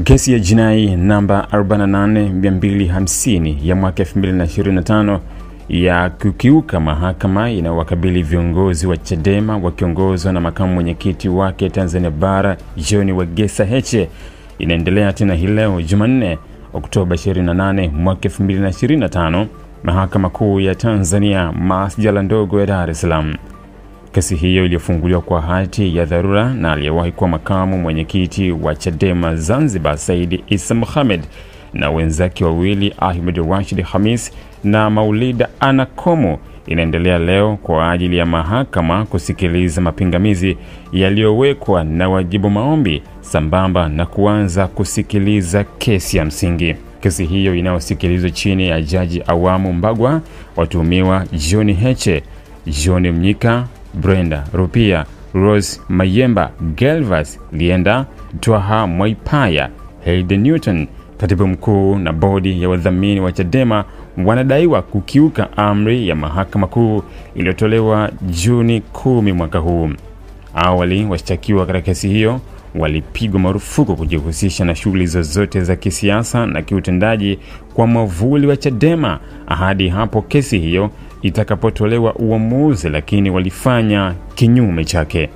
Kesi ya jinai namba 48250 ya mwaka 2025 ya kukiuka mahakama inawakabili viongozi wa Chadema wakiongozwa na makamu mwenyekiti wake Tanzania Bara John Wegesa Heche inaendelea tena hii leo Jumanne Oktoba 28 mwaka 2025 Mahakama Kuu ya Tanzania Masjala ndogo ya Dar es Salaam. Kesi hiyo iliyofunguliwa kwa hati ya dharura na aliyewahi kuwa makamu mwenyekiti wa Chadema Zanzibar Said Issa Mohamed na wenzake wawili Ahmed Rashid Hamis na Maulida Anakomo inaendelea leo kwa ajili ya mahakama kusikiliza mapingamizi yaliyowekwa na wajibu maombi sambamba na kuanza kusikiliza kesi ya msingi. Kesi hiyo inayosikilizwa chini ya Jaji Awamu Mbagwa, watuhumiwa John Heche, John Mnyika, Brenda Rupia, Rose Mayemba, Gelvas Lienda, Twaha Mwaipaya, Hayden Newton, katibu mkuu na bodi ya wadhamini wa Chadema wanadaiwa kukiuka amri ya Mahakama Kuu iliyotolewa Juni 10 mwaka huu. Awali washtakiwa katika kesi hiyo walipigwa marufuku kujihusisha na shughuli zozote za kisiasa na kiutendaji kwa mwavuli wa Chadema hadi hapo kesi hiyo itakapotolewa uamuzi, lakini walifanya kinyume chake.